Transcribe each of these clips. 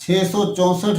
664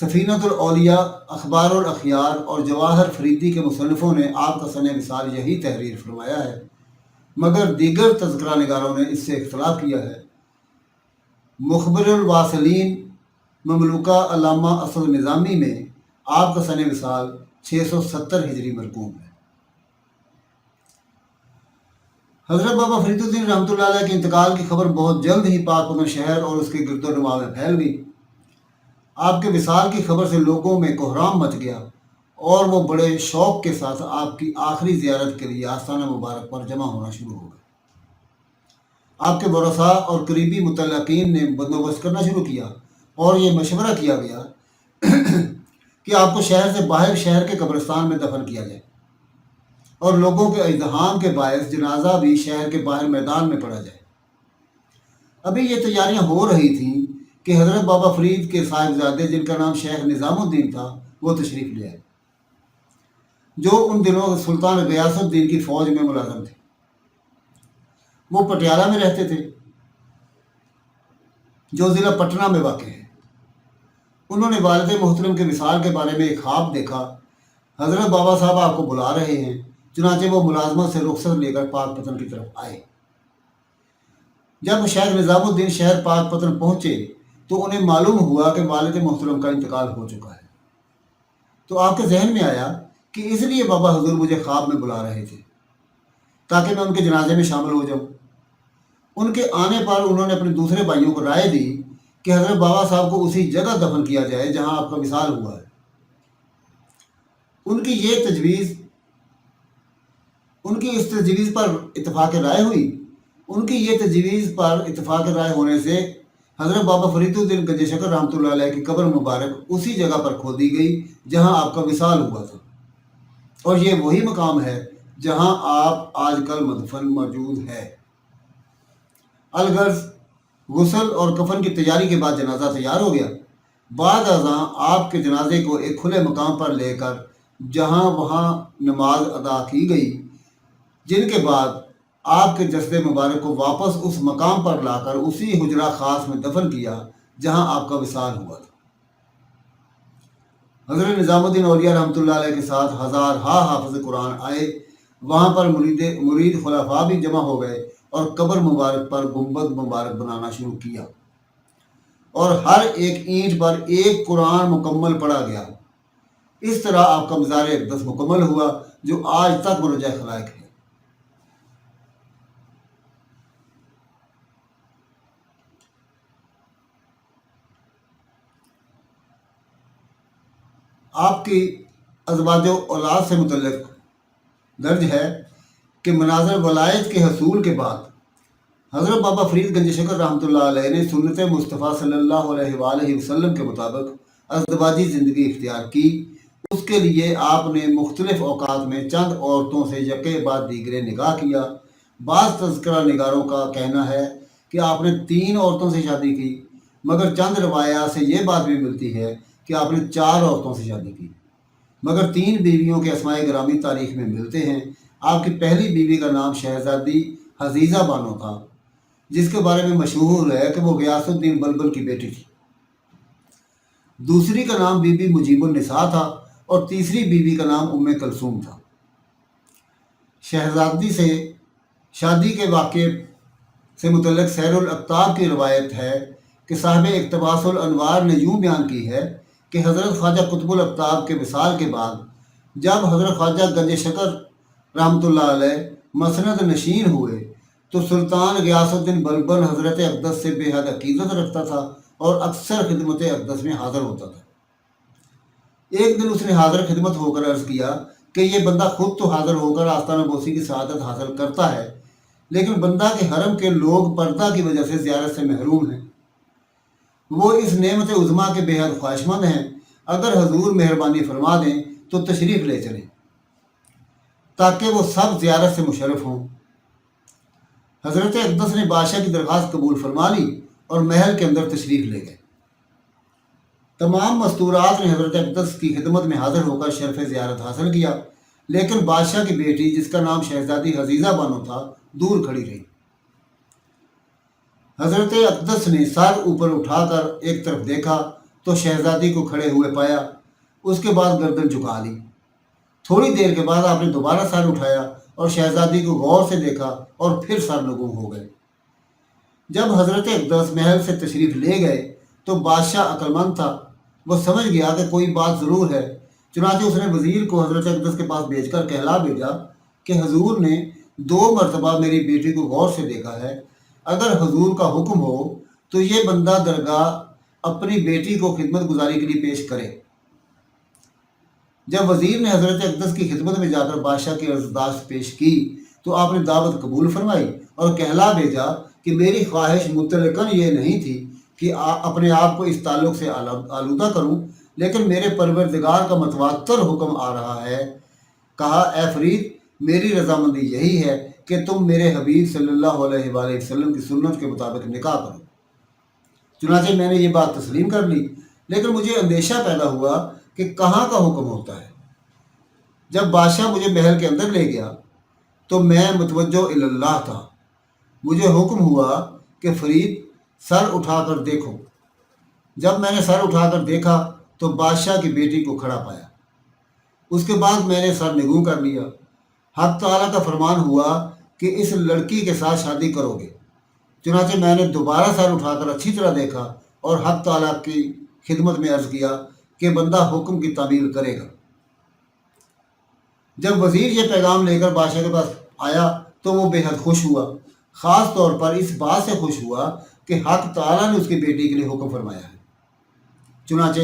سفینۃ الاولیاء، اخبار الاخیار اور جواہر فریدی کے مصنفوں نے آپ کا سن وصال یہی تحریر فرمایا ہے، مگر دیگر تذکرہ نگاروں نے اس سے اختلاف کیا ہے۔ مخبر الواصلین مملوکہ علامہ اسد نظامی میں آپ کا سن وصال 670 ہجری مرقوم ہے۔ حضرت بابا فرید الدین رحمۃ اللہ علیہ کے انتقال کی خبر بہت جلد ہی پاک پتن شہر اور اس کے گرد و نواح میں پھیل گئی۔ آپ کے وصال کی خبر سے لوگوں میں کوہرام مچ گیا اور وہ بڑے شوق کے ساتھ آپ کی آخری زیارت کے لیے آستانہ مبارک پر جمع ہونا شروع ہو گئے۔ آپ کے ورثاء اور قریبی متعلقین نے بندوبست کرنا شروع کیا اور یہ مشورہ کیا گیا کہ آپ کو شہر سے باہر شہر کے قبرستان میں دفن کیا جائے اور لوگوں کے ازدحام کے باعث جنازہ بھی شہر کے باہر میدان میں پڑا جائے۔ ابھی یہ تیاریاں ہو رہی تھیں کہ حضرت بابا فرید کے صاحبزادے، جن کا نام شیخ نظام الدین تھا، وہ تشریف لے آئے، جو ان دنوں سلطان غیاث الدین کی فوج میں ملازم تھے۔ وہ پٹیالہ میں رہتے تھے، جو ضلع پٹنہ میں واقع ہے۔ انہوں نے والد محترم کے وصال کے بارے میں ایک خواب دیکھا۔ حضرت بابا صاحب آپ کو بلا رہے ہیں، چنانچہ وہ ملازمت سے رخصت لے کر پاک پتن کی طرف آئے۔ جب شیخ نظام الدین شہر پاک پتن پہنچے تو انہیں معلوم ہوا کہ والد محترم کا انتقال ہو چکا ہے۔ تو آپ کے ذہن میں آیا کہ اس لیے بابا حضور مجھے خواب میں بلا رہے تھے تاکہ میں ان کے جنازے میں شامل ہو جاؤں۔ ان کے آنے پر انہوں نے اپنے دوسرے بھائیوں کو رائے دی کہ حضرت بابا صاحب کو اسی جگہ دفن کیا جائے جہاں آپ کا وصال ہوا ہے۔ ان کی اس تجویز پر اتفاق رائے ہوئی۔ ان کی یہ تجویز پر اتفاق رائے ہونے سے حضرت بابا فرید الدین گنج شکر رحمۃ اللہ علیہ کی قبر مبارک اسی جگہ پر کھودی گئی جہاں آپ کا وصال ہوا تھا، اور یہ وہی مقام ہے جہاں آپ آج کل مدفن موجود ہے۔ الغرض غسل اور کفن کی تیاری کے بعد جنازہ تیار ہو گیا۔ بعد ازاں آپ کے جنازے کو ایک کھلے مقام پر لے کر وہاں نماز ادا کی گئی، جن کے بعد آپ کے جسد مبارک کو واپس اس مقام پر لا کر اسی حجرہ خاص میں دفن کیا جہاں آپ کا وصال ہوا تھا۔ حضرت نظام الدین اولیاء رحمۃ اللہ علیہ کے ساتھ ہزارہا حافظ قرآن آئے۔ وہاں پر مرید خلفاء بھی جمع ہو گئے اور قبر مبارک پر گنبد مبارک بنانا شروع کیا، اور ہر ایک اینٹ پر ایک قرآن مکمل پڑھا گیا۔ اس طرح آپ کا مزار اقدس مکمل ہوا، جو آج تک مرجع خلائق ہے۔ آپ کی ازواج و اولاد سے متعلق درج ہے کہ مناظر ولایت کے حصول کے بعد حضرت بابا فرید گنج شکر رحمۃ اللہ علیہ نے سنت مصطفیٰ صلی اللہ علیہ وآلہ وسلم کے مطابق ازدواجی زندگی اختیار کی۔ اس کے لیے آپ نے مختلف اوقات میں چند عورتوں سے یکے بعد دیگرے نکاح کیا۔ بعض تذکرہ نگاروں کا کہنا ہے کہ آپ نے 3 عورتوں سے شادی کی، مگر چند روایات سے یہ بات بھی ملتی ہے کہ آپ نے 4 عورتوں سے شادی کی، مگر 3 بیویوں کے اسماء گرامی تاریخ میں ملتے ہیں۔ آپ کی پہلی بیوی کا نام شہزادی حزیزہ بانو تھا، جس کے بارے میں مشہور ہے کہ وہ غیاث الدین بلبل کی بیٹی تھی۔ دوسری کا نام بی بی مجیب النساء تھا اور تیسری بیوی کا نام ام کلثوم تھا۔ شہزادی سے شادی کے واقعے سے متعلق سیر الاقطاب کی روایت ہے کہ صاحب اقتباس الانوار نے یوں بیان کی ہے کہ حضرت خواجہ قطب الاقطاب کے وصال کے بعد جب حضرت خواجہ گنج شکر رحمۃ اللہ علیہ مسند نشین ہوئے تو سلطان غیاث الدین بلبل حضرت اقدس سے بے حد عقیدت رکھتا تھا اور اکثر خدمت اقدس میں حاضر ہوتا تھا۔ ایک دن اس نے حاضر خدمت ہو کر عرض کیا کہ یہ بندہ خود تو حاضر ہو کر آستانہ بوسی کی سعادت حاصل کرتا ہے، لیکن بندہ کے حرم کے لوگ پردہ کی وجہ سے زیارت سے محروم ہیں۔ وہ اس نعمت عظمیٰ کے بے حد خواہش مند ہیں۔ اگر حضور مہربانی فرما دیں تو تشریف لے چلیں تاکہ وہ سب زیارت سے مشرف ہوں۔ حضرت اقدس نے بادشاہ کی درخواست قبول فرما لی اور محل کے اندر تشریف لے گئے۔ تمام مستورات نے حضرت اقدس کی خدمت میں حاضر ہو کر شرف زیارت حاصل کیا، لیکن بادشاہ کی بیٹی، جس کا نام شہزادی حزیزہ بانو تھا، دور کھڑی رہی۔ حضرت اقدس نے سر اوپر اٹھا کر ایک طرف دیکھا تو شہزادی کو کھڑے ہوئے پایا، اس کے بعد گردن جھکا لی۔ تھوڑی دیر کے بعد آپ نے دوبارہ سر اٹھایا اور شہزادی کو غور سے دیکھا اور پھر سر نگوں ہو گئے۔ جب حضرت اقدس محل سے تشریف لے گئے تو بادشاہ عقل مند تھا، وہ سمجھ گیا کہ کوئی بات ضرور ہے، چنانچہ اس نے وزیر کو حضرت اقدس کے پاس بھیج کر کہلا بھیجا کہ حضور نے 2 مرتبہ میری بیٹی کو غور سے دیکھا ہے، اگر حضور کا حکم ہو تو یہ بندہ درگاہ اپنی بیٹی کو خدمت گزاری کے لیے پیش کرے۔ جب وزیر نے حضرت اقدس کی خدمت میں جا کر بادشاہ کی عرضداشت پیش کی تو آپ نے دعوت قبول فرمائی اور کہلا بھیجا کہ میری خواہش مطلقاً یہ نہیں تھی کہ اپنے آپ کو اس تعلق سے آلودہ کروں، لیکن میرے پروردگار کا متواتر حکم آ رہا ہے۔ کہا، اے فرید، میری رضامندی یہی ہے کہ تم میرے حبیب صلی اللہ علیہ وآلہ وسلم کی سنت کے مطابق نکاح کرو۔ چنانچہ میں نے یہ بات تسلیم کر لی، لیکن مجھے اندیشہ پیدا ہوا کہ کہاں کا حکم ہوتا ہے۔ جب بادشاہ مجھے محل کے اندر لے گیا تو میں متوجہ اللہ تھا۔ مجھے حکم ہوا کہ فرید، سر اٹھا کر دیکھو۔ جب میں نے سر اٹھا کر دیکھا تو بادشاہ کی بیٹی کو کھڑا پایا۔ اس کے بعد میں نے سر نگوں کر لیا۔ حق تعالیٰ کا فرمان ہوا کہ اس لڑکی کے ساتھ شادی کرو گے۔ چنانچہ میں نے دوبارہ سر اٹھا کر اچھی طرح دیکھا اور حق تعالیٰ کی خدمت میں عرض کیا کہ بندہ حکم کی تعمیل کرے گا۔ جب وزیر یہ پیغام لے کر بادشاہ کے پاس آیا تو وہ بے حد خوش ہوا، خاص طور پر اس بات سے خوش ہوا کہ حق تعالیٰ نے اس کی بیٹی کے لیے حکم فرمایا ہے۔ چنانچہ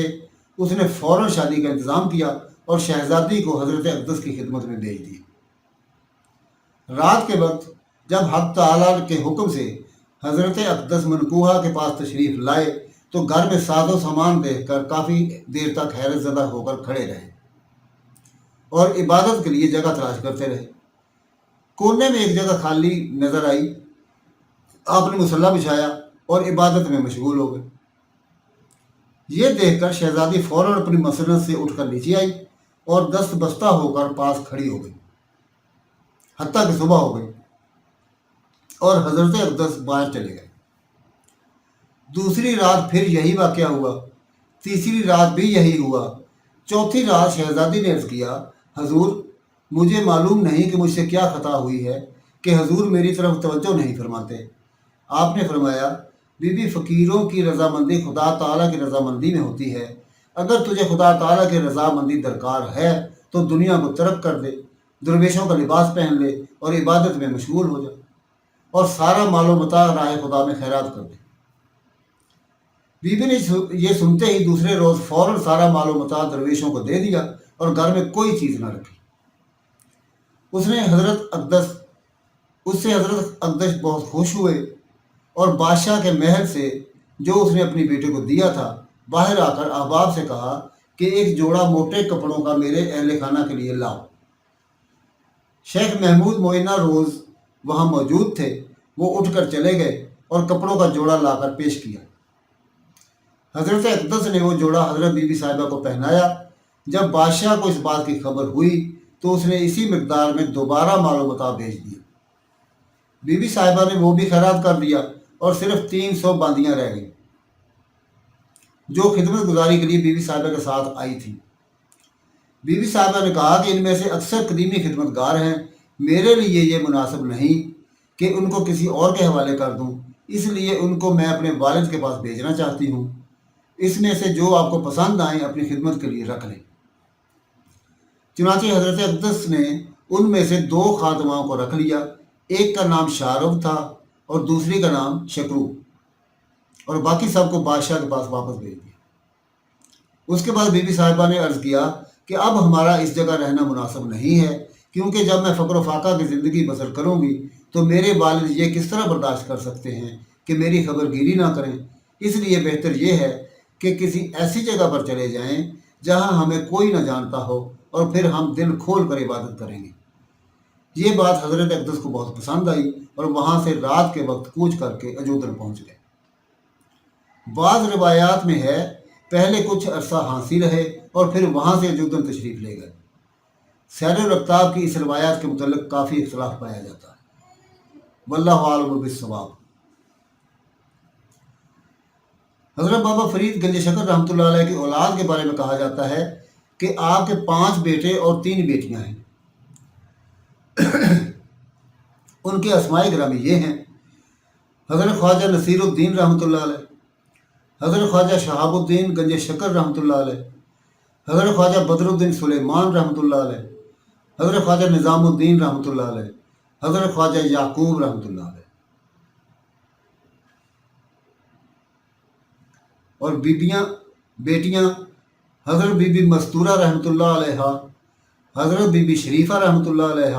اس نے فوراً شادی کا انتظام کیا اور شہزادی کو حضرت اقدس کی خدمت میں بھیج دیا۔ رات کے وقت جب حق تعالیٰ کے حکم سے حضرت اقدس منقوہہ کے پاس تشریف لائے تو گھر میں ساز و سامان دیکھ کر کافی دیر تک حیرت زدہ ہو کر کھڑے رہے اور عبادت کے لیے جگہ تلاش کرتے رہے۔ کونے میں ایک جگہ خالی نظر آئی، آپ نے مصلی بچھایا اور عبادت میں مشغول ہو گئے۔ یہ دیکھ کر شہزادی فوراً اپنی مسند سے اٹھ کر نیچے آئی اور دست بستہ ہو کر پاس کھڑی ہو گئی، حتیٰ کہ صبح ہو گئی اور حضرت اقدس باہر چلے گئے۔ دوسری رات پھر یہی واقعہ ہوا، تیسری رات بھی یہی ہوا۔ چوتھی رات شہزادی نے عرض کیا، حضور، مجھے معلوم نہیں کہ مجھ سے کیا خطا ہوئی ہے کہ حضور میری طرف توجہ نہیں فرماتے۔ آپ نے فرمایا، بی بی، فقیروں کی رضامندی خدا تعالیٰ کی رضامندی میں ہوتی ہے۔ اگر تجھے خدا تعالیٰ کی رضامندی درکار ہے تو دنیا کو ترک کر دے، درویشوں کا لباس پہن لے اور عبادت میں مشغول ہو جا اور سارا مال و متاع راہ خدا میں خیرات کر دے۔ بی بی نے یہ سنتے ہی دوسرے روز فوراً سارا مال و متاع درویشوں کو دے دیا اور گھر میں کوئی چیز نہ رکھی۔ اس سے حضرت اقدس بہت خوش ہوئے اور بادشاہ کے محل سے جو اس نے اپنی بیٹے کو دیا تھا باہر آ کر احباب سے کہا کہ ایک جوڑا موٹے کپڑوں کا میرے اہل خانہ کے لیے لاؤ۔ شیخ محمود معینہ روز وہاں موجود تھے، وہ اٹھ کر چلے گئے اور کپڑوں کا جوڑا لا کر پیش کیا۔ حضرت اقدس نے وہ جوڑا حضرت بی بی صاحبہ کو پہنایا۔ جب بادشاہ کو اس بات کی خبر ہوئی تو اس نے اسی مقدار میں دوبارہ مال و متاع بھیج دیا۔ بی بی صاحبہ نے وہ بھی خیرات کر دیا اور صرف 300 باندیاں رہ گئیں جو خدمت گزاری کے لیے بی بی صاحبہ کے ساتھ آئی تھی۔ بی بی صاحبہ نے کہا کہ ان میں سے اکثر قدیمی خدمت گار ہیں، میرے لیے یہ مناسب نہیں کہ ان کو کسی اور کے حوالے کر دوں، اس لیے ان کو میں اپنے والد کے پاس بھیجنا چاہتی ہوں۔ اس میں سے جو آپ کو پسند آئیں اپنی خدمت کے لیے رکھ لیں۔ چنانچہ حضرت اقدس نے ان میں سے 2 خادماؤں کو رکھ لیا، ایک کا نام شارب تھا اور دوسری کا نام شکرو، اور باقی سب کو بادشاہ کے پاس واپس بھیج دیا۔ اس کے بعد بی بی صاحبہ نے عرض کیا کہ اب ہمارا اس جگہ رہنا مناسب نہیں ہے، کیونکہ جب میں فقر و فاقہ کی زندگی بسر کروں گی تو میرے والد یہ کس طرح برداشت کر سکتے ہیں کہ میری خبر گیری نہ کریں۔ اس لیے بہتر یہ ہے کہ کسی ایسی جگہ پر چلے جائیں جہاں ہمیں کوئی نہ جانتا ہو اور پھر ہم دل کھول کر عبادت کریں گے۔ یہ بات حضرت اقدس کو بہت پسند آئی اور وہاں سے رات کے وقت کوچ کر کے اجودر پہنچ گئے۔ بعض روایات میں ہے پہلے کچھ عرصہ ہانسی رہے اور پھر وہاں سے اجودر تشریف لے گئے۔ سیر و رکتاب کی اس روایات کے متعلق کافی اختلاف پایا جاتا ہے، واللہ عالم بالصواب۔ حضرت بابا فرید گنج شکر رحمۃ اللہ علیہ کی اولاد کے بارے میں کہا جاتا ہے کہ آپ کے 5 بیٹے اور 3 بیٹیاں ہیں۔ ان کے اسماء گرامی یہ ہیں: حضرت خواجہ نصیر الدین رحمۃ اللہ علیہ، حضرت خواجہ شہاب الدین گنج شکر رحمۃ اللہ علیہ، حضرت خواجہ بدر الدین سلیمان رحمۃ اللہ علیہ، حضرت خواجہ نظام الدین رحمۃ اللہ علیہ، حضرت خواجہ یعقوب رحمۃ اللہ علیہ۔ اور بیٹیاں حضرت بی بی مستورہ رحمۃ اللہ علیہ، حضرت بی بی شریفہ رحمۃ اللہ علیہ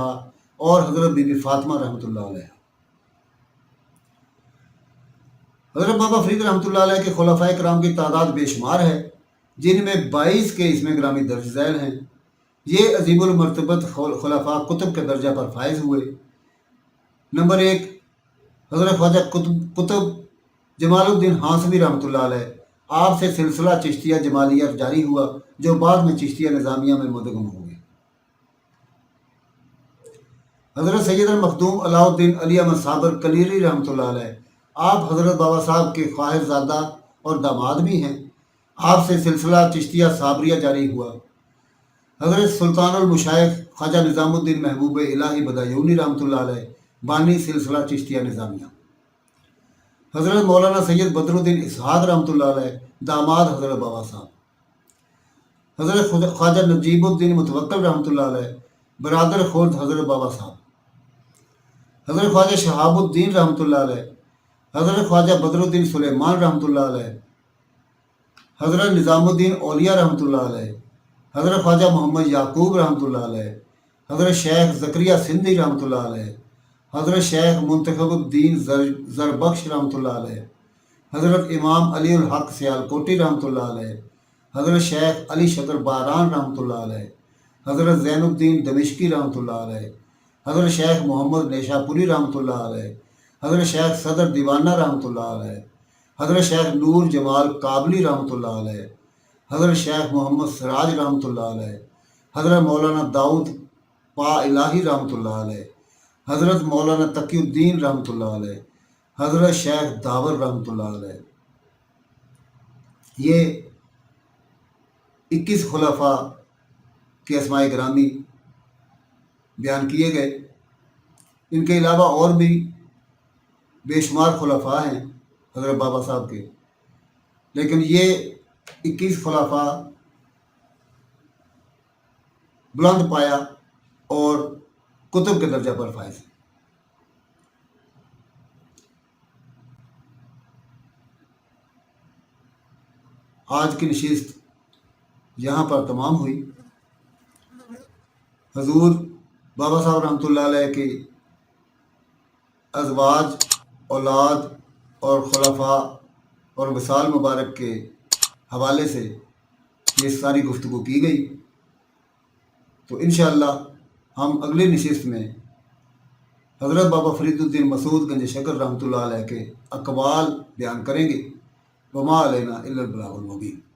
اور حضرت بی بی فاطمہ رحمۃ اللہ علیہ۔ حضرت بابا فرید رحمۃ اللہ علیہ کے خلفائے کرام کی تعداد بے شمار ہے، جن میں 22 کے اسم گرامی درج ذیل ہیں۔ یہ عظیم المرتبت خلفاء قطب کے درجہ پر فائز ہوئے۔ نمبر 1، حضرت خواجہ قطب جمال الدین ہانسوی رحمۃ اللہ علیہ، آپ سے سلسلہ چشتیہ جمالیہ جاری ہوا، جو بعد میں چشتیہ نظامیہ میں مدغم ہو گئے۔ حضرت سید المخدوم علاء الدین علی احمد صابر کلیری رحمۃ اللہ علیہ، آپ حضرت بابا صاحب کے خواہر زادہ اور داماد بھی ہیں، آپ سے سلسلہ چشتیہ صابریہ جاری ہوا۔ حضرت سلطان المشائخ خواجہ نظام الدین محبوب الہی بدایونی رحمۃ اللہ علیہ، بانی سلسلہ چشتیہ نظامیہ۔ حضرت مولانا سید بدر الدین اسحاق رحمۃ اللہ علیہ، داماد حضرت بابا صاحب۔ حضرت خواجہ نجیب الدین متوکل رحمۃ اللہ علیہ، برادر خورد حضرت بابا صاحب۔ حضرت خواجہ شہاب الدین رحمۃ اللہ علیہ، حضرت خواجہ بدر الدین سلیمان رحمۃ اللہ علیہ، حضرت نظام الدین اولیاء رحمۃ اللہ علیہ، حضرت خواجہ محمد یعقوب رحمۃ اللہ علیہ، حضرت شیخ زکریا سندھی رحمۃ اللہ علیہ، حضرت شیخ منتخب الدین زربخش رحمۃ اللہ علیہ، حضرت امام علی الحق سیالکوٹی رحمۃ اللہ علیہ، حضرت شیخ علی شکر باران رحمۃ اللہ علیہ، حضرت زین الدین دمشقی رحمۃ اللہ علیہ، حضرت شیخ محمد نیشا پوری رحمۃ اللہ علیہ، حضرت شیخ صدر دیوانہ رحمۃ اللہ علیہ، حضرت شیخ نور جمال کابلی رحمۃ اللہ علیہ، حضرت شیخ محمد سراج رحمۃ اللہ علیہ، حضرت مولانا داؤد پا الہی رحمۃ اللہ علیہ، حضرت مولانا تقی الدین رحمۃ اللہ علیہ، حضرت شیخ داور رحمۃ اللہ علیہ۔ یہ 21 خلفاء کے اسماء گرامی بیان کیے گئے۔ ان کے علاوہ اور بھی بے شمار خلفاء ہیں حضرت بابا صاحب کے، لیکن یہ 21 خلفاء بلند پایا اور کتب کے درجہ پر فائز ہیں۔ آج کی نشست یہاں پر تمام ہوئی۔ حضور بابا صاحب رحمۃ اللہ علیہ کی ازواج، اولاد اور خلفاء اور وصال مبارک کے حوالے سے یہ ساری گفتگو کی گئی، تو انشاءاللہ ہم اگلی نشست میں حضرت بابا فرید الدین مسعود گنج شکر رحمۃ اللہ علیہ کے اقوال بیان کریں گے۔ وما علینا الا البلاغ المبین۔